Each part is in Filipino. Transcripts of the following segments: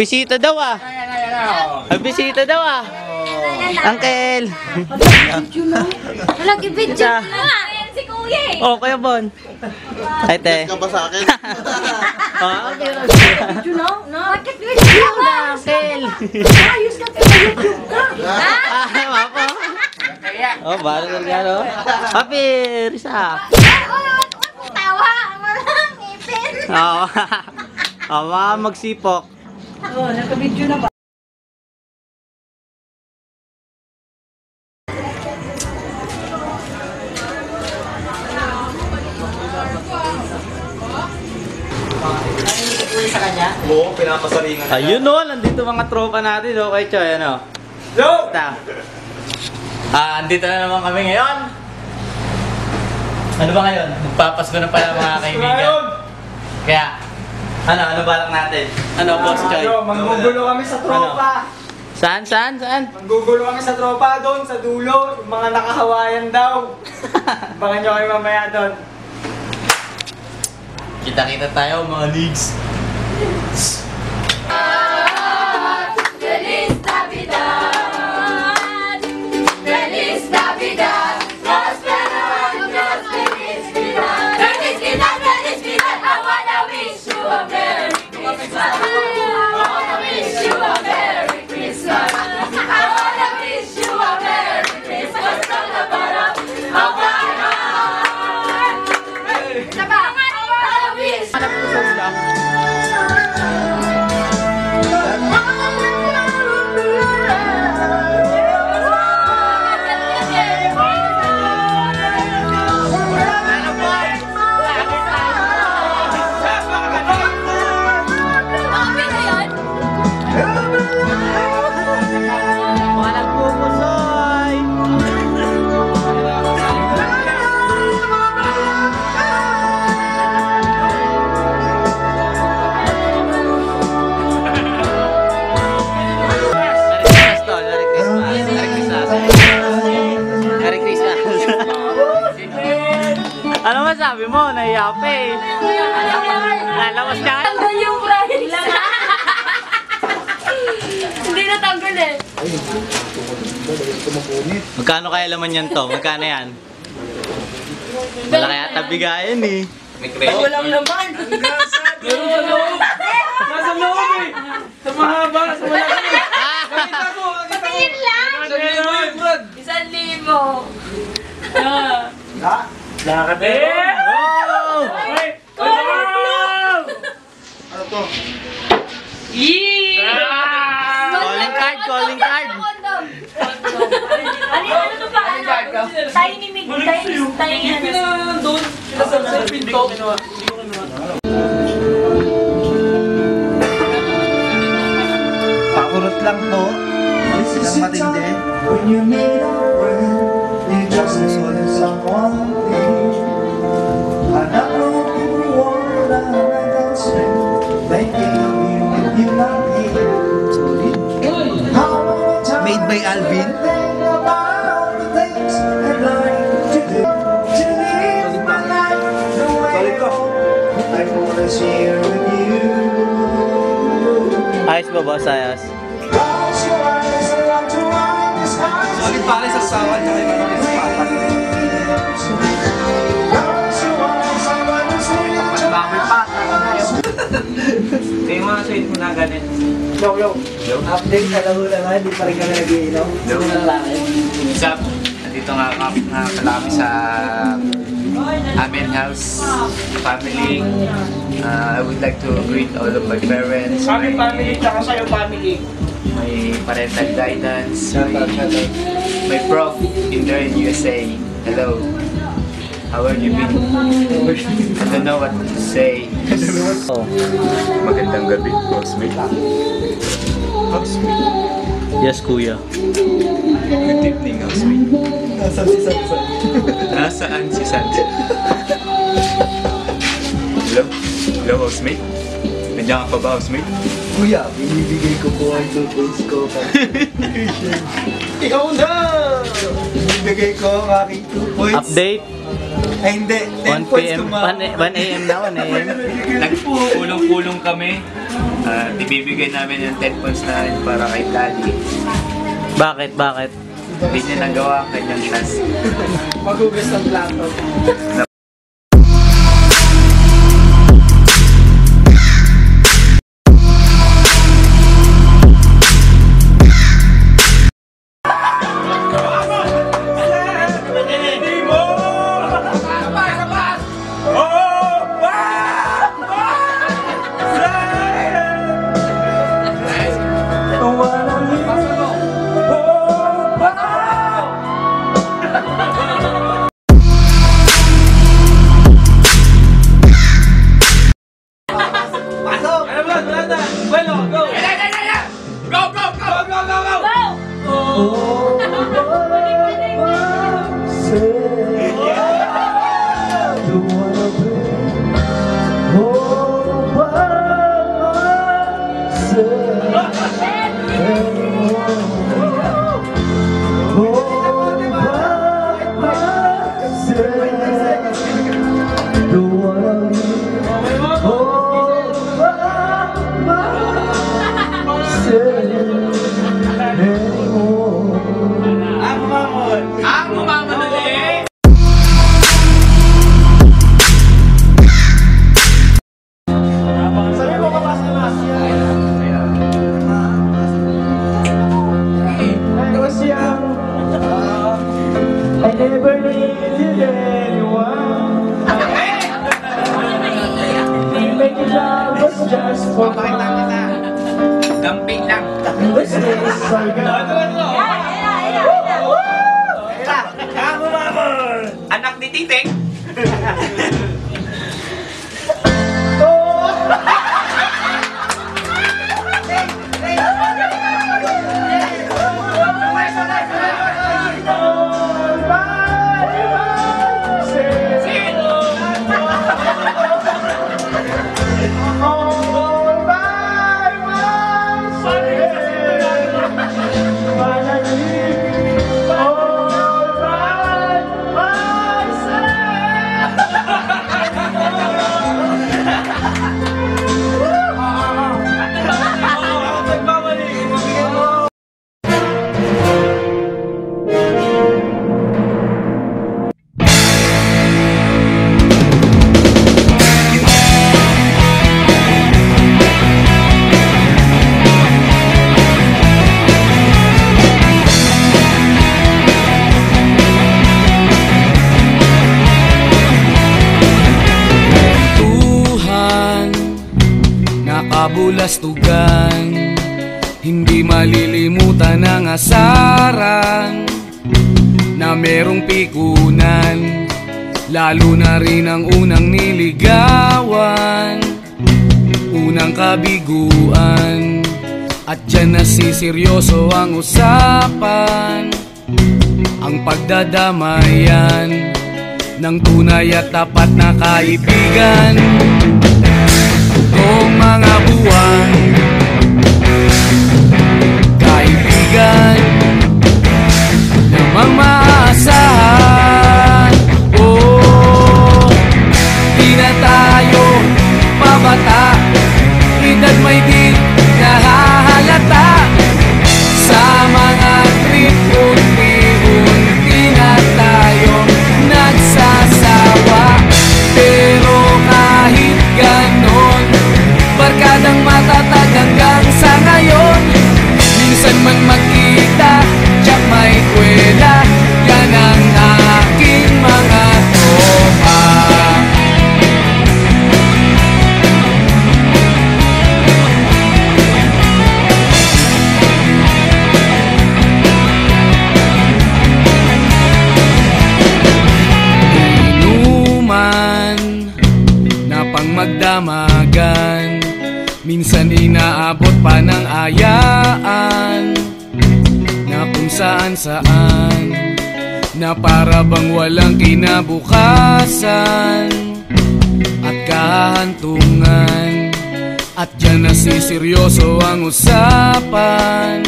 Bisita daw ah. Bisita daw ah. Uncle. Walang i-video na. Ayan si Kuya eh. Oh, Kuya Bon. Ay, te. Ka ba sa akin? Okay. You know? No? Bakit video na? Uncle. Ayos ka sa YouTube ka. Mapo. Oh, baro na gano. Papi, Risa. Tawa. Walang ipin. Oo. Mga magsipok. Oh, naka-video na ba? Oo, pinapasaringan. Ayun o, nandito mga tropa natin o kay Choy, ano? Yo! Andito na naman kami ngayon. Ano ba ngayon? Magpapasko na pala mga kaibigan. Kaya, ano balak natin? Ano, Boss Choy? Manggugulo kami sa tropa. Saan? Manggugulo kami sa tropa doon, sa dulo. Yung mga nakahawayan daw. Abangan nyo kayo mamaya doon. Kita-kita tayo mga leagues. Feliz Navidad. Feliz Navidad. Prospero años. Feliz Navidad. Feliz Navidad. Feliz Navidad. I wanna wish you a Merry Christmas. I wanna wish you a Merry Christmas. I wanna wish you a Merry Christmas from the bottom of my heart. Diba? I wanna wish Ano masabi mo? Naiya pa eh. Lalawas ka? Tanggal yung price. Hindi natanggal eh. Magkano kaya laman yan to? Magkano yan? Wala kaya tabigayan eh. Walang laman. Nasa loob eh. Sa mahaba, sa malaki. Nakita ko. Patingin lang. 1,000. Lakad eh. Oh! Ano to? Calling card. Ano to pa? Tiny mic. Tiny Doon. Sa pinto. Pakurot lang to. Ang matindi. When you meet a friend, you just need someone new. I know you want a record string, thinking of you when you're not here. How many times Made by Alvin. I think about the things I'd like to do. To live my life the way I wanna share with you. Ayos ba, boss? Ayos. Close your eyes and learn to ride this high. Solid pare sa sawan tsaka yung mga papa. Bakit pa? Kaya mga sa inyo na ganit. Yo. Update, alam mo naman, hindi pa rin kami nag-iinom. What's up? Nandito nga pala kami sa Amen House family. I would like to greet all of my parents, Kami family, tsaka sa'yo family. my parental guidance, my prof in there in USA. Hello. How have you been? I don't know what to say. Oh. Magandang gabi, housemate. Housemate. Yes, kuya. Good evening, housemate. Nasaan si Santi? Hello? Hello, housemate? Nandiyan ka pa ba, housemate? Kuya, binibigay ko po ang 2 points ko. Ikaw na! Binibigay ko ang aking 2 points. Update. Ay hindi, 1 10 points PM, ko 1 AM na, 1 AM. Nagpulong-pulong kami. Ibibigay namin yung 10 points namin para kay Daddy. Bakit? Bakit? Hindi niya nagawa ang kanyang task. Magugas ng plato. I never needed anyone. Making love was just for fun. Damping lang. This is so good. Anak ni Titing. Kabulastugan, hindi malilimutan ang asaran na merong pikunan, lalo na rin ang unang niligawan, unang kabiguan, at dyan nasiseryoso ang usapan, ang pagdadamayan ng tunay at tapat na kaibigan. Kung mga buwan, kaibigan namang maaasahan. Oh, di na tayo pabata, edad may di nahahalata. Sa mga trip, unti-unti na tayo nagsasawa. Pero kahit ganon, barkadang matatag hanggang sa ngayon. Minsan man magkita, tiyak may kwela, yan ang aking mga tropa. Inuman na pang magdamagan, minsan inaabot pa ng ayaan, na kung saan-saan, na para bang walang kinabukasan at kahantungan. At dyan nasiseryoso ang usapan,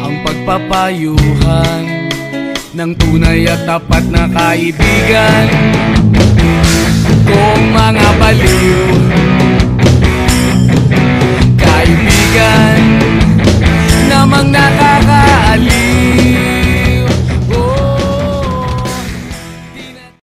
ang pagpapayuhan ng tunay at tapat na kaibigan. Kung mga baliw